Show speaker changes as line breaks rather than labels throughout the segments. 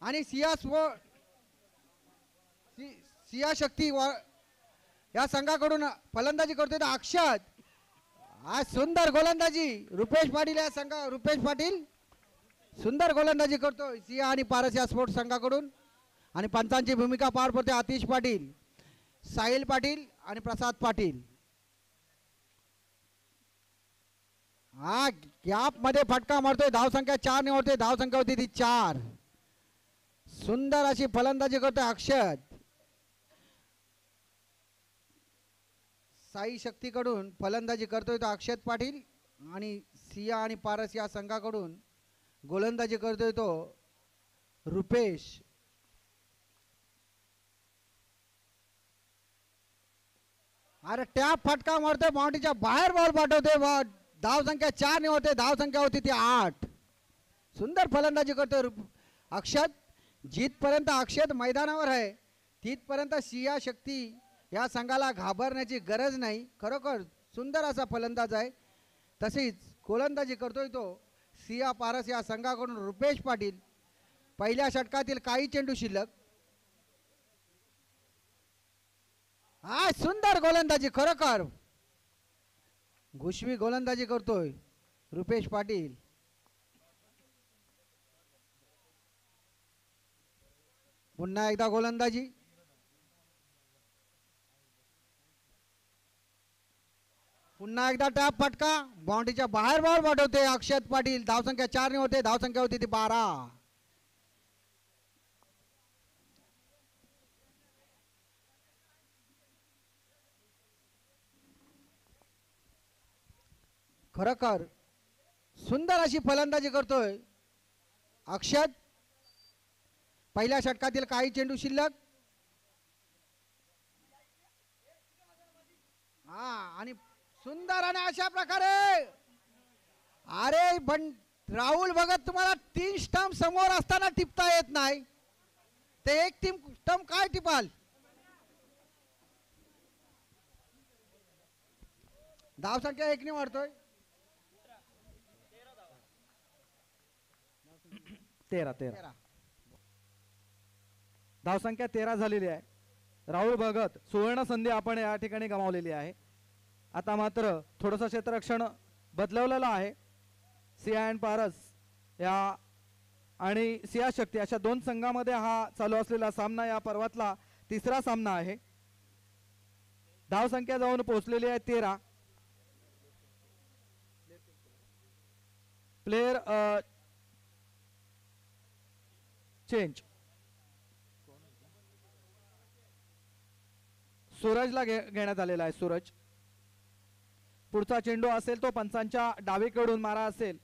आणि सिया शक्ती या संघाकडून फलंदाजी करतोय तो अक्षत. आज सुंदर गोलंदाजी रुपेश पाटील या रुपेश पाटील सुंदर गोलंदाजी करतोय सिया आणि पारस या स्पोर्ट्स संघाकडून. आणि पंचांची भूमिका पार पडते आतिश पाटील, साहिल पाटील आणि प्रसाद पाटील. हा गॅप मध्ये फटका मारतोय. धावसंख्या 4 निवडते. धावसंख्या होती ती 4. सुंदर अशी फलंदाजी करतोय अक्षत. साई शक्तीकडून फलंदाजी करतोय तो अक्षत पाटील आणि सिया आणि पारस या संघाकडून गोलंदाजी करतोय तो रुपेश. अरे टॅप फटका मारतोय बाउंड्रीच्या बाहेर बॉल पाठवतोय. धावसंख्या 4 निवडते. धावसंख्या होती ती 8. सुंदर फलंदाजी करतोय अक्षत. जिथपर्यंत अक्षत मैदानावर आहे तिथपर्यंत सिया शक्ती या संघाला घाबरण्याची गरज नाही. खरोखर सुंदर असा फलंदाज आहे. तसेच गोलंदाजी करतोय तो सिया पारस या संघाकडून रुपेश पाटील. पहिल्या षटकातील काही चेंडू शिल्लक. हा सुंदर गोलंदाजी खरोखर घुशवी गोलंदाजी करतोय रुपेश पाटील. पुन्हा एकदा गोलंदाजी. पुन्हा एकदा टॅप फटका बाउंड्रीच्या बाहेर बॉल पाठवते अक्षत पाटील. धावसंख्या 4 होते. धावसंख्या होती ती 12. खरोखर सुंदर अशी फलंदाजी करतोय अक्षत. पहिल्या षटकातील काही चेंडू शिल्लक. हा आणि सुंदर आणि अशा प्रकारे अरे पण राहुल भगत तुम्हाला 3 स्टंप समोर असताना टिपता येत नाही ते एक स्टंप काय टिपाल. धावसंख्या 1 ने वाढतोय.
13 धावसंख्या 13 झालेली आहे. राहुल भगत सुवर्ण संधी आपण या ठिकाणी गमावलेली आहे. आता मात्र थोडंसं क्षेत्ररक्षण बदलवलेलं आहे. सिया अँड पारस या आणि सिया शक्ती अशा 2 संघामध्ये हा चालू असलेला सामना या पर्वातला 3रा सामना आहे. धावसंख्या जाऊन पोहोचलेली आहे 13. Player change. सूरजला घेण्यात आलेला आहे. सूरज पुढचा चेंडू असेल तो पंचांच्या डावीकडून मारा असेल.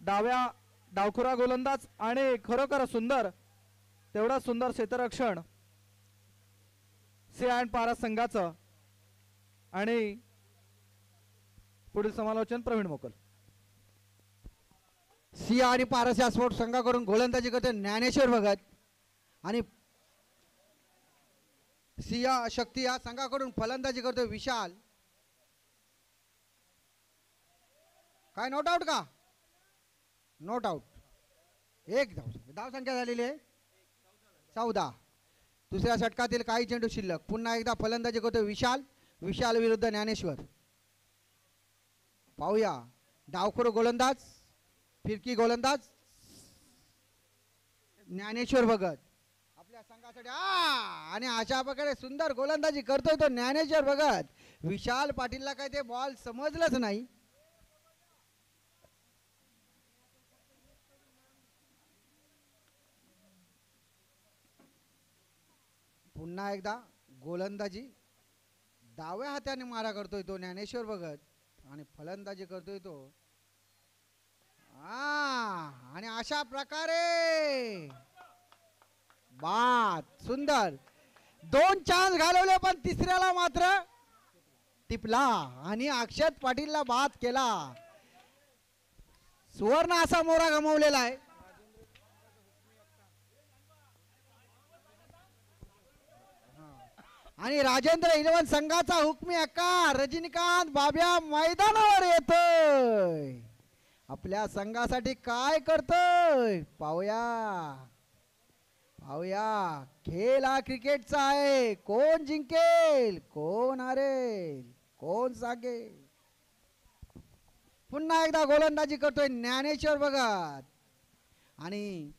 डाव्या डावखुरा गोलंदाज आणि खरोखर सुंदर तेवढा सुंदर क्षेत्ररक्षण सिया अँड पारस संघाचं. आणि पुढील समालोचन प्रवीण मोकल.
सिया आणि पारस या स्पोर्ट्स संघाकडून गोलंदाजी करते ज्ञानेश्वर भगत आणि सिया शक्ती या संघाकडून फलंदाजी करतो विशाल. काय नॉट आउट का. Not out. एक धावसंख्या झालेली आहे 14. दुसऱ्या षटकातील काही चेंडू शिल्लक. पुन्हा एकदा फलंदाजी करतो विशाल. विशाल विरुद्ध ज्ञानेश्वर. पाहूया डावखोर गोलंदाज फिरकी गोलंदाज ज्ञानेश्वर भगत आपल्या संघासाठी. आणि अशा प्रकारे सुंदर गोलंदाजी करतोय तो ज्ञानेश्वर भगत. विशाल पाटीलला काय ते बॉल समजलंच नाही. पुन्हा एकदा गोलंदाजी डाव्या हाताने मारा करतोय तो ज्ञानेश्वर भगत आणि फलंदाजी करतोय तो आणि अशा प्रकारे बाद. सुंदर 2 चान्स घालवले पण तिसऱ्याला मात्र टिपला आणि अक्षत पाटीलला बाद केला. सुवर्ण असा मोरा गमावलेला आहे. आणि राजेंद्र इलेव्हन संघाचा हुकमी अक्का रजनीकांत बाब्या मैदानावर येतोय. आपल्या संघासाठी काय करतोय पाहूया पाहूया. खेळ हा क्रिकेटचा आहे. कोण जिंकेल कोण हारेल कोण सांगेल. पुन्हा एकदा गोलंदाजी करतोय ज्ञानेश्वर भगत आणि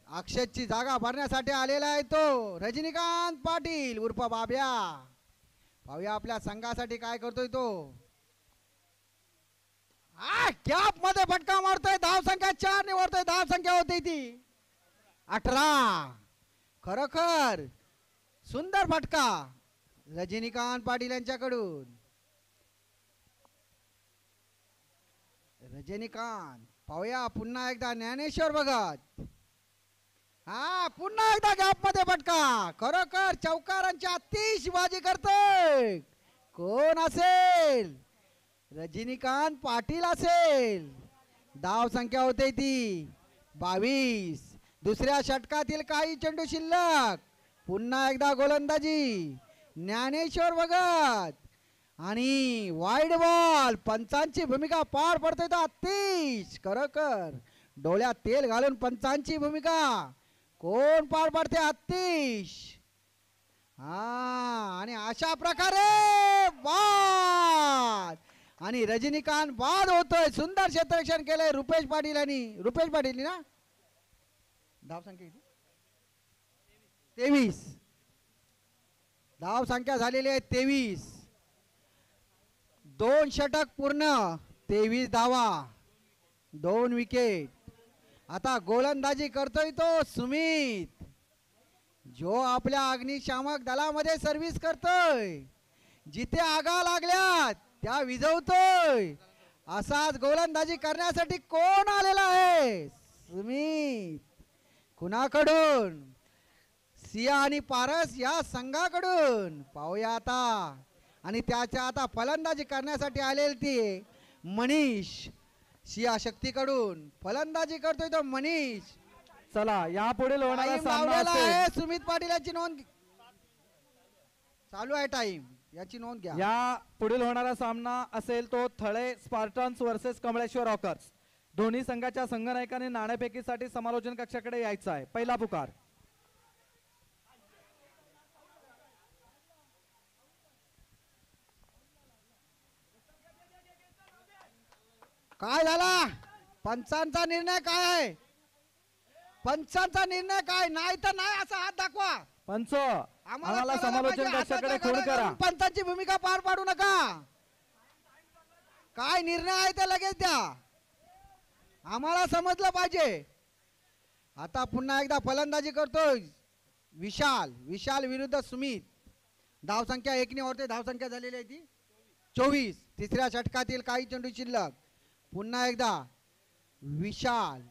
अक्षतची जागा भरण्यासाठी आलेला आहे तो रजनीकांत पाटील उर्फ बाब्या. पाहूया आपल्या संघासाठी काय करतोय तो. कॅप मध्ये फटका मारतोय. धाव संख्या 4 निवडतोय. धाव संख्या होती ती 18. खरोखर सुंदर फटका रजनीकांत पाटील यांच्याकडून. रजनीकांत पाहूया पुन्हा एकदा ज्ञानेश्वर भगत. पुन्हा एकदा गॅप मध्ये फटका. खरोखर चौकारांची आतिषबाजी करतोय. कोण असेल रजनीकांत पाटील असेल. धाव संख्या होते ती 22. दुसऱ्या षटकातील काही चेंडू शिल्लक. पुन्हा एकदा गोलंदाजी ज्ञानेश्वर भगत आणि वाईड बॉल. पंचांची भूमिका पार पडतोय तो आतिश. खरोखर डोळ्यात तेल घालून पंचांची भूमिका कोण पार पडते आतिश. आणि अशा प्रकारे बाद आणि रजनीकांत बाद होतोय. सुंदर क्षेत्ररक्षण केलंय रुपेश पाटील आणि रुपेश पाटील ना. धाव संख्या किती 23. धाव संख्या झालेली आहे 23. 2 षटक पूर्ण 23 धावा 2 विकेट. आता गोलंदाजी करतोय तो सुमित जो आपल्या अग्निशामक दलामध्ये सर्व्हिस करतोय. जिथे आगा लागल्यात त्या विझवतोय. असाच गोलंदाजी करण्यासाठी कोण आलेला आहे सुमित. कुणाकडून सिया आणि पारस या संघाकडून. पाहूया आता. आणि त्याच्या आता फलंदाजी करण्यासाठी आलेली ती मनीष सिया शक्तीकडून फलंदाजी करतोय तो मनीष.
चला यापुढील होणारा सामना
आहे
असेल.
सुमित पाटील याची नोंद चालू आहे. टाइम याची नोंद घ्या.
या पुढील होणारा सामना असेल तो Thale Spartans versus Kamaleshwar rockers. दोन्ही संघाच्या संघनायकाने नाणेफेकीसाठी समालोचन कक्षाकडे यायचं आहे. पहिला पुकार.
काय झाला पंचांचा निर्णय काय आहे. पंचांचा निर्णय काय नाही तर नाही असा हात दाखवा.
पंच आम्हाला समालोचन कक्षाकडे फोन करा.
पंचांची भूमिका पार पाडू नका. काय निर्णय आहे ते लगेच द्या. आम्हाला समजलं पाहिजे. आता पुन्हा एकदा फलंदाजी करतोय विशाल. विशाल विरुद्ध सुमित. धाव संख्या 1 ने होते. धाव संख्या झालेली आहे ती 24. तिसऱ्या षटकातील काही चेंडू शिल्लक. पुन्हा एकदा विशाल.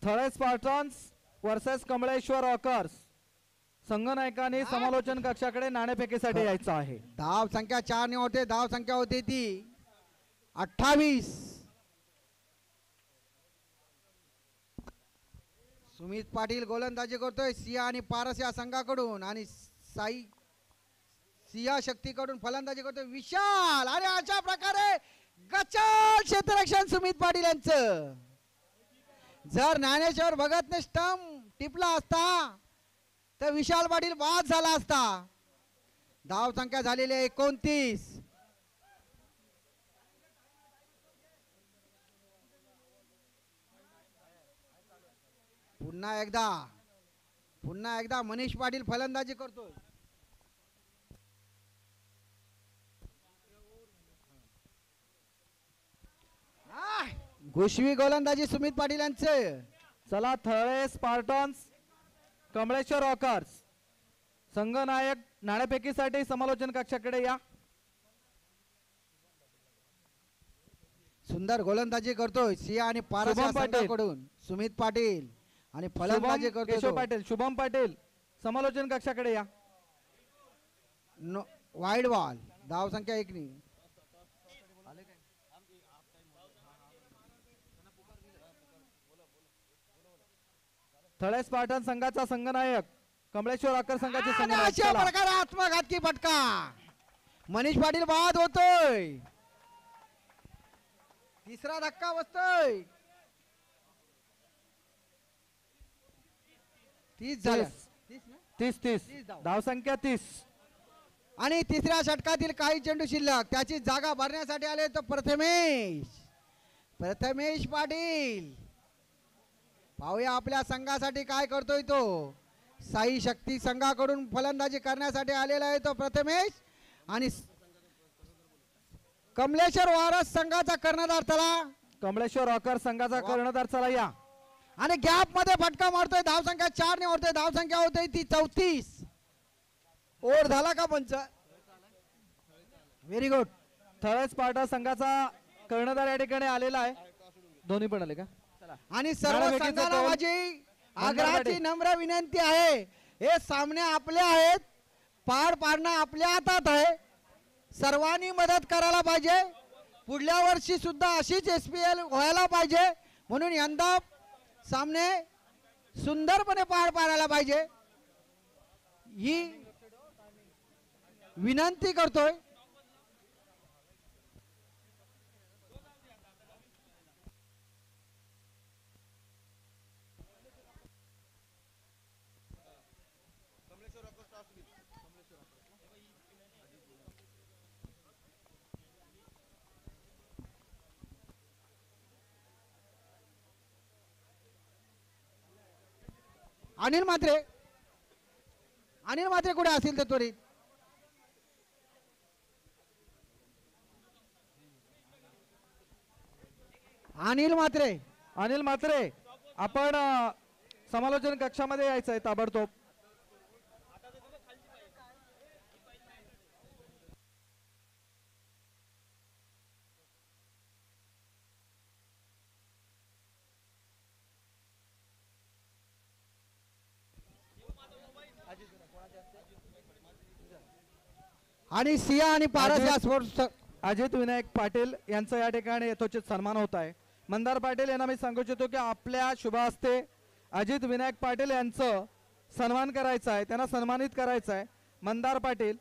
Thale Spartans versus Kamaleshwar rockers. संघनायकाने समालोचन कक्षाकडे नाणेफेकीसाठी यायचं आहे.
धाव संख्या 4 ने होते. धाव संख्या होती ती 28. सुमित पाटील गोलंदाजी करतोय सिया आणि पारस या संघाकडून आणि साई सिया शक्तीकडून फलंदाजी करतोय विशाल. आणि अशा प्रकारे गचाळ क्षेत्ररक्षण सुमित पाटील यांचं. जर ज्ञानेश्वर भगतने स्टंप टिपला असता तर विशाल पाटील बाद झाला असता. धाव संख्या झालेली आहे 29. पुन्हा एकदा मनीष पाटील फलंदाजी करतोय. घुशवी गोलंदाजी सुमित पाटील यांचे.
चला थळे स्पार्टन्स कमळेश्वर रॉकर्स. संघनायक नाणेफेकीसाठी समालोचन कक्षाकडे या.
सुंदर गोलंदाजी करतोय सिया आणि पारस या संघाकडून सुमित पाटील आणि फलंदाजी करतोय
केशव पाटील. शुभम पाटील समालोचन कक्षाकडे या.
Wide ball. धाव संख्या 1 ने.
थळे स्पार्टन संघाचा संघनायक कमळेश्वर रॉकर संघाचे संघनायक.
अशा प्रकारे आत्मघातकी फटका. मनीष पाटील बाद होतोय. तिसरा धक्का बसतोय. 30 झाल्या.
30 30
30 धाव.
धावसंख्या 30.
आणि तिसऱ्या षटकातील काही चेंडू शिल्लक त्याची जागा भरण्यासाठी आले तो प्रथमेश पाटील. पाहूया आपल्या संघासाठी काय करतोय तो. साई शक्ती संघाकडून फलंदाजी करण्यासाठी आलेला आहे तो प्रथमेश. आणि कमलेश्वर वारस संघाचा कर्णधार चला.
कमलेश्वर रॉकर संघाचा कर्णधार चला या.
आणि गॅप मध्ये फटका मारतोय. धावसंख्या 4 ने वाढतोय. धावसंख्या होते ती 34. ओव्हर झाला का पंच. Very good.
थळस पाटा संघाचा कर्णधार या ठिकाणी आलेला आहे. दोन्ही पण आले का.
आणि सर्व
मॅडम,
संघाला
एकीचं
माझी
कौल.
आग्रहाची नम्र विनंती आहे. हे सामने आपले आहेत. पार पाडणं आपल्या हातात आहे. सर्वांनी मदत करायला पाहिजे. पुढल्या वर्षी सुद्धा अशीच SPL व्हायला पाहिजे. म्हणून यंदा सामने सुंदरपणे पार पाडायला पाहिजे ही विनंती करतोय. अनिल मात्रे कुठे असेल तर त्वरित. अनिल मात्रे
आपण समालोचन कक्षामध्ये यायचं आहे ताबडतोब.
आणि सिया आणि पारस या स्पोर्ट्स.
अजित विनायक पाटील यांचा या ठिकाणी यथोचित सन्मान होत आहे. मंदार पाटील यांना मी सांगू इच्छितो की आपल्या शुभ हस्ते अजित विनायक पाटील यांचं सन्मान करायचं आहे. त्यांना सन्मानित करायचं आहे. मंदार पाटील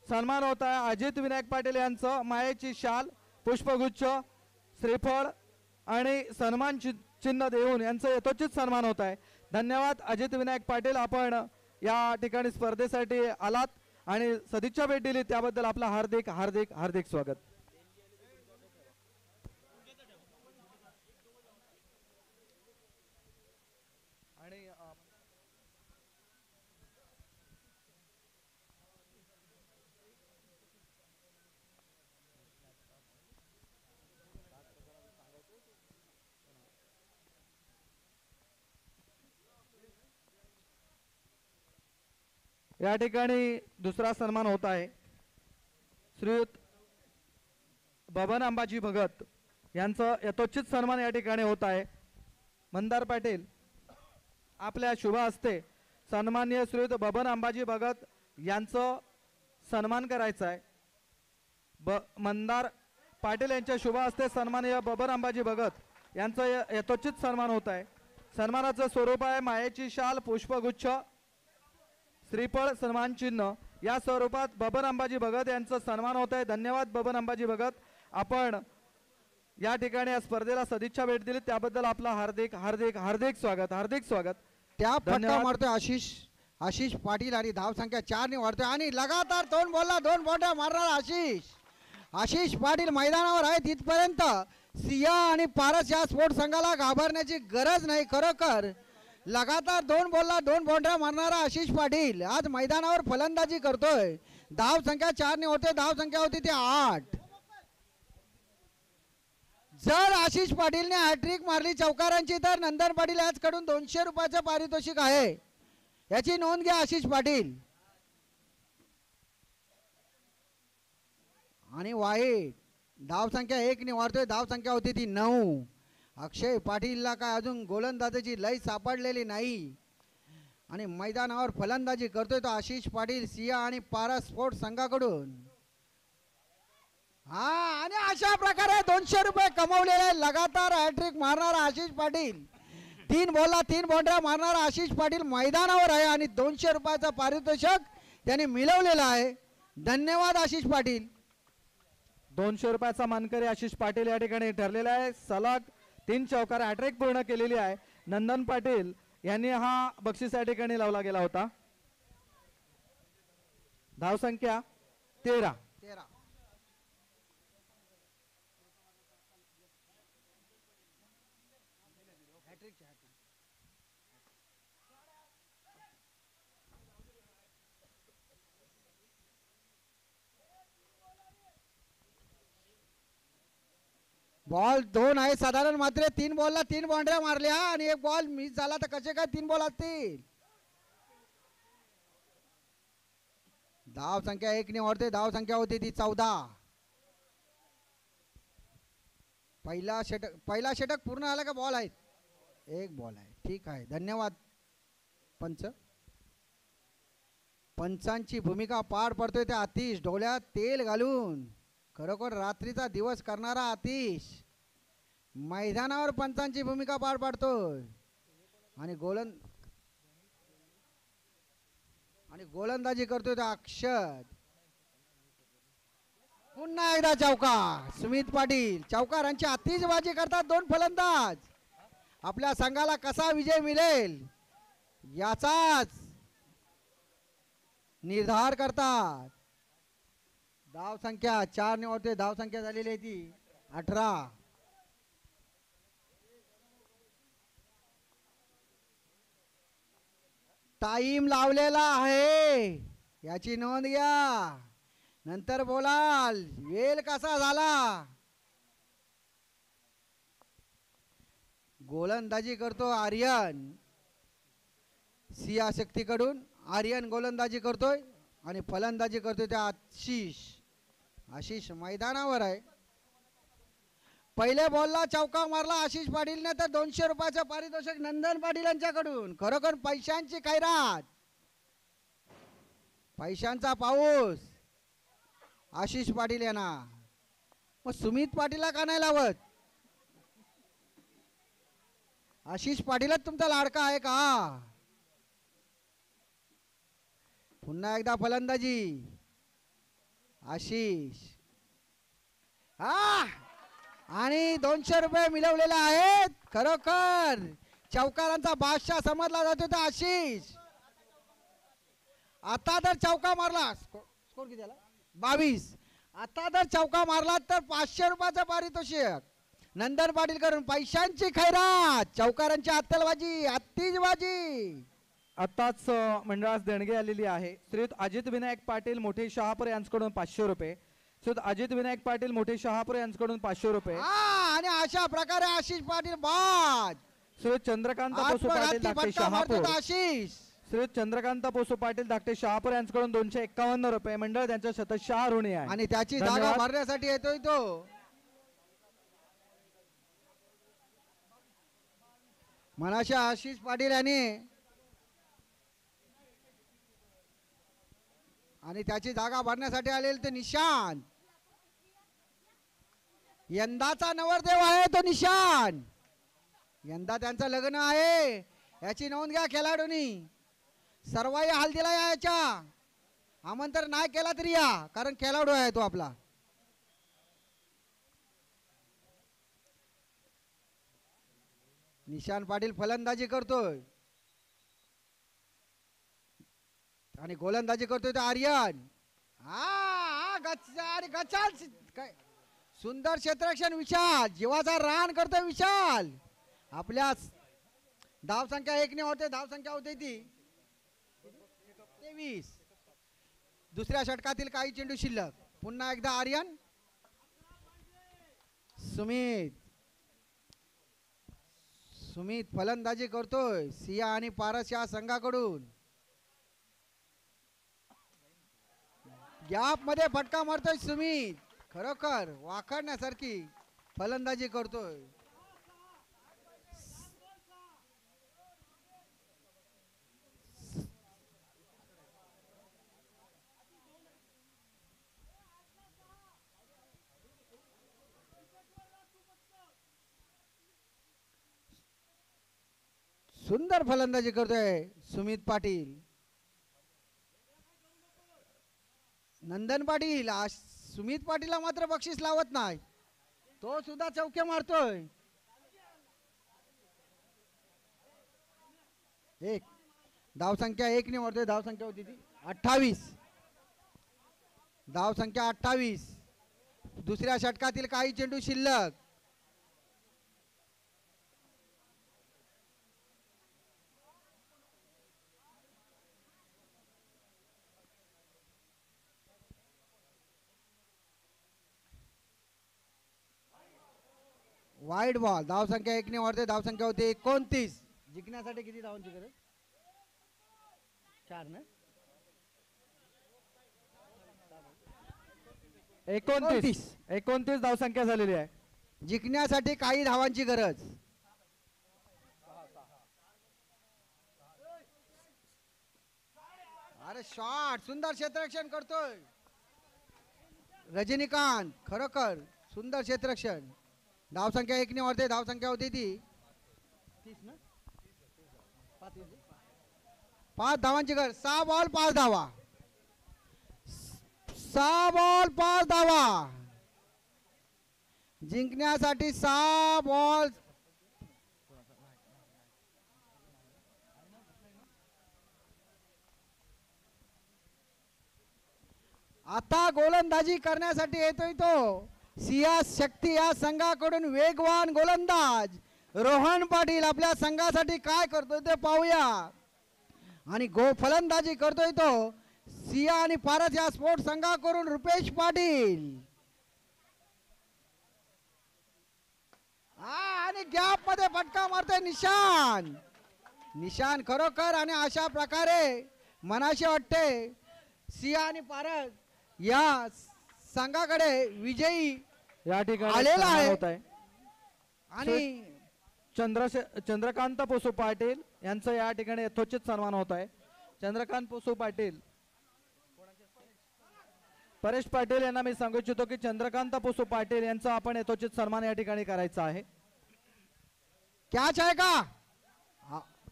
सन्मान होत आहे. अजित विनायक पाटील यांचं मायेची शाल, पुष्पगुच्छ, श्रीफळ आणि सन्मान चिन्ह देऊन यांचं यथोचित सन्मान होत आहे. धन्यवाद अजित विनायक पाटील. आपण या ठिकाणी स्पर्धेसाठी आलात आणि सदिच्छा भेट दिली त्याबद्दल आपलं हार्दिक हार्दिक हार्दिक स्वागत. आणि या ठिकाणी दुसरा सन्मान होत आहे. श्रीयुत बबन अंबाजी भगत यांचं यथोचित सन्मान या ठिकाणी होत आहे. मंदार पाटील आपल्या शुभ हस्ते सन्माननीय श्रीयुत बबन अंबाजी भगत यांचं सन्मान करायचं आहे. मंदार पाटील यांच्या शुभ हस्ते सन्माननीय बबन अंबाजी भगत यांचं यथोचित सन्मान होत आहे. सन्मानाचं स्वरूप आहे मायेची शाल, पुष्पगुच्छ, श्रीफळ, सन्मान चिन्ह या स्वरूपात बबन अंबाजी भगत यांचं सन्मान होत आहे. धन्यवाद बबन अंबाजी भगत. आपण या ठिकाणी या स्पर्धेला सदिच्छा भेट दिली त्याबद्दल आपलं हार्दिक हार्दिक हार्दिक स्वागत. हार्दिक स्वागत.
त्या फटका मारतोय आशिष पाटील आणि धावसंख्या 4 ने वाढतोय. आणि लगातार 2 बॉलला 2 बॉट्या मारणारा आशिष पाटील मैदानावर आहे. तिथपर्यंत सिया आणि पारस या स्पोर्ट्स संघाला घाबरण्याची गरज नाही. खरोखर लगातार 2 बॉलला 2 बॉन्ड्या मारणारा आशिष पाटील आज मैदानावर फलंदाजी करतोय. धाव संख्या 4 ने होते. धाव संख्या होती ती 8. जर आशिष पाटीलने हॅट्रिक मारली चौकारांची तर नंदन पाटील याचकडून 200 रुपयाचं पारितोषिक आहे. याची नोंद घ्या आशिष पाटील. आणि वाईट धाव संख्या 1 ने वाढतोय. धाव संख्या होती ती 9. अक्षय पाटीलला काय अजून गोलंदाजीची लय सापडलेली नाही आणि मैदानावर फलंदाजी करतोय तो आशिष पाटील सिया आणि पारस स्पोर्ट्स संघाकडून. हा आणि अशा प्रकारे 200 रुपये कमवलेले लगातार हॅट्रिक मारणारा आशिष पाटील. 3 बॉलला 3 बॉन्ड्या मारणारा आशिष पाटील मैदानावर आहे आणि 200 रुपयाचं पारितोषिक त्याने मिळवलेलं आहे. धन्यवाद आशिष पाटील.
200 मानकरी आशिष पाटील या ठिकाणी ठरलेला आहे. सलग 3 चौकार हॅट्रिक पूर्ण केलेली आहे. नंदन पाटील यांनी हा बक्षीस या ठिकाणी लावला गेला होता. धावसंख्या 13.
बॉल 2 आहे साधारण, मात्र 3 बॉलला 3 बाउंड्र्या मारल्या आणि एक बॉल मिस झाला तर कसे काय 3 बॉल असतील. धाव संख्या 1 ने वाढते. धाव संख्या होती ती 14. पहिला षटक पूर्ण झाला का बॉल आहेत? एक बॉल आहे. ठीक आहे, धन्यवाद पंच. पंचांची भूमिका पार पडतोय ते आतिश डोळ्यात तेल घालून. खरोखर रात्रीचा दिवस करणारा आतिश मैदानावर पंचांची भूमिका पार पाडतोय. आणि गोलंदाजी करतोय तो अक्षत. पुन्हा एकदा चौकार. सुमित पाटील चौकारांची आतिषबाजी करतात 2 फलंदाज. आपल्या संघाला कसा विजय मिळेल याचाच निर्धार करतात. धाव संख्या 4 ने होते. धाव संख्या झालेली आहे ती 18. टाइम लावलेला आहे याची नोंद घ्या, नंतर बोलाल वेळ कसा झाला. गोलंदाजी करतो आर्यन. सिया शक्तीकडून आर्यन गोलंदाजी करतोय आणि फलंदाजी करतोय त्या आशिष मैदानावर आहे. पहिल्या बॉलला चौका मारला आशिष पाटीलने, तर 200 रुपयाचं पारितोषिक नंदन पाटील यांच्याकडून. खरोखर पैशांची खैरात, पैशांचा पाऊस आशिष पाटील यांना. मग सुमित पाटीलला का नाही लावत? आशिष पाटीलच तुमचा लाडका आहे का? पुन्हा एकदा फलंदाजी आशिष. आणि 200 रुपये मिळवलेले आहेत. खरोखर चौकारांचा बादशाह समजला जातो तो आशिष. आता जर चौका मारला, स्कोर किती झाला? 22. आता जर चौका मारला तर 500 रुपयाचं पारितोषिक नंदन पाटील करून. पैशांची खैरात, चौकारांची आतिषबाजी.
आताच मंडळास देणगी आलेली आहे. श्रीयुत अजित विनायक पाटील मोठे शहापूर यांच्याकडून 500 रुपये. श्रीयुत अजित विनायक पाटील मोठे शहापूर यांच्याकडून 500 रुपये.
आणि अशा प्रकारे आशिष पाटील बाद.
श्रीयुत चंद्रकांत पोसू पाटील धाकटे शहापूर.
आशिष
श्रीयुत चंद्रकांत पोसू पाटील धाकटे शहापूर यांच्याकडून 251 रुपये. मंडळ त्यांच्या शतशः ऋणी आहे
आणि त्याची जागा भरण्यासाठी येतोय तो. मनाशा आशिष पाटील यांनी आणि त्याची जागा भरण्यासाठी आलेले ते निशांत. यंदाचा नवरदेव आहे तो निशांत. यंदा त्यांचं लग्न आहे याची नोंद घ्या खेळाडूंनी. सर्वही हल्दीला यायच्या. आमंत्रण नाही केला तरी या, कारण खेळाडू आहे तो आपला. निशांत पाटील फलंदाजी करतोय आणि गोलंदाजी करतोय तो आर्यन. गचाल काय सुंदर क्षेत्ररक्षण विशाल. जीवाचा रान करतोय विशाल. आपल्या धाव संख्या 1 ने होते. धाव संख्या होते ती 23. दुसऱ्या षटकातील काही चेंडू शिल्लक. पुन्हा एकदा आर्यन. सुमित फलंदाजी करतोय सिया आणि पारस या संघाकडून. गॅप मध्ये फटका मारतोय सुमित. खरोखर वाखाणण्यासारखी फलंदाजी करतोय. सुंदर फलंदाजी करतोय सुमित पाटील. नंदन पाटील सुमित पाटीलला मात्र बक्षीस लावत नाही, तो सुद्धा चौके मारतोय. एक धावसंख्या 1 ने मारतोय. धावसंख्या होती ती 28. धावसंख्या 28. दुसऱ्या षटकातील काही चेंडू शिल्लक. Wide ball. धावसंख्या 1 ने वाढते. धावसंख्या होते 29. जिंकण्यासाठी किती धावांची गरज? 4 ना.
29 धावसंख्या झालेली आहे.
जिंकण्यासाठी काही धावांची गरज. अरे शॉट, सुंदर क्षेत्ररक्षण करतोय रजनीकांत. खरोखर सुंदर क्षेत्ररक्षण. धावसंख्या 1 ने वाढते. धावसंख्या होती ती 30 ना. 5 धावांची गरज. 6 बॉल 5 धावा. 6 बॉल 5 धावा. जिंकण्यासाठी 6 बॉल. आता गोलंदाजी करण्यासाठी येतोय तो सिया शक्ती या संघाकडून वेगवान गोलंदाज रोहन पाटील. आपल्या संघासाठी काय करतोय ते पाहूया. आणि फलंदाजी करतोय तो सिया आणि पारस या स्पोर्ट्स संघाकडून रुपेश पाटील. आणि गॅप मध्ये फटका मारतोय निशान. निशान खरोखर. आणि अशा प्रकारे मनाशी वाटते सिया आणि पारस या संघाकडे विजयी
या ठिकाणी
आलेला आहे.
होत आहे.
आणि
चंद्रकांत पोसू पाटील यांचं या ठिकाणी यथोचित सन्मान होत आहे. चंद्रकांत पोसू पाटील, परेश पाटील यांना मी सांगू इच्छितो की चंद्रकांत पोसू पाटील यांचा आपण यथोचित सन्मान या ठिकाणी करायचा आहे.
कॅच आहे का?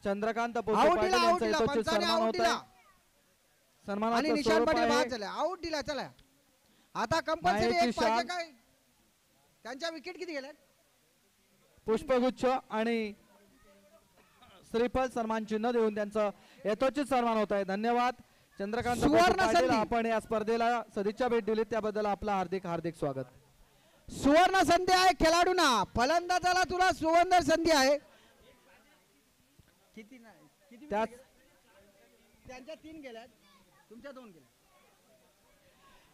चंद्रकांत पोसू पाटील यांचा यथोचित सन्मान होत आहे.
आणि
सन्मानाचं
निशान
स्वरूप
पाटील बाद
आहे
झाले. आउट दिला. चला आता कंपल्सरी
मायेची
एक पाहिजे
शान.
काय? त्यांच्या विकेट किती गेल्या?
पुष्पगुच्छ आणि श्रीफळ सन्मान चिन्ह देऊन त्यांचं यथोचित सन्मान होत आहे. धन्यवाद चंद्रकांत पोसू
सुवर्ण
पाटील.
संधी.
आपण या स्पर्धेला सदिच्छा भेट दिली त्याबद्दल आपलं हार्दिक हार्दिक स्वागत.
सुवर्ण संधी आहे खेळाडूंना. फलंदाजाला तुला सुवर्ण संधी आहे. किती
त्यात
त्यांच्या 3 गेल्यात, तुमच्या 2 गेल्या.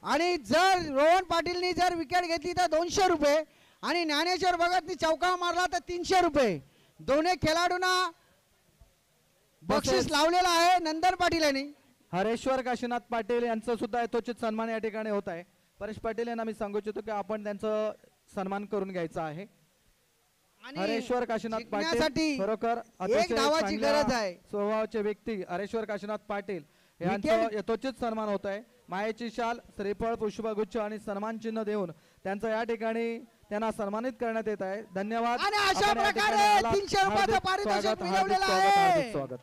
आणि जर रोहन पाटीलनी जर विकेट घेतली तर 200 रुपये आणि ज्ञानेश्वर भगतनी चौका मारला तर 300 रुपये. दोन्ही खेळाडूंना बक्षीस लावलेला आहे नंदन पाटील यांनी.
हरेश्वर काशीनाथ पाटील यांचं सुद्धा यथोचित सन्मान या ठिकाणी होत आहे. परेश पाटील यांना मी सांगू इच्छितो की आपण त्यांचं सन्मान करून घ्यायचा आहे. हरेश्वर काशीनाथ पाटील
जिंकण्यासाठी
खरोखर
एक
अतिशय
धावाची
चांगल्या
गरज आहे.
स्वभावाचे व्यक्ती हरेश्वर काशीनाथ पाटील यांचं यथोचित सन्मान होत आहे. मायेची शाल, श्रीफळ, पुष्पगुच्छ आणि सन्मान चिन्ह देऊन त्यांचं या ठिकाणी त्यांना सन्मानित करण्यात येत आहे. धन्यवाद.
आणि अशा
आपण या ठिकाणी
प्रकारे
आलात.
300 रुपयाचं
हार्दिक
पारितोषिक
स्वागत,
मिळवलेलं
हार्दिक स्वागत,
आहे.
हार्दिक स्वागत.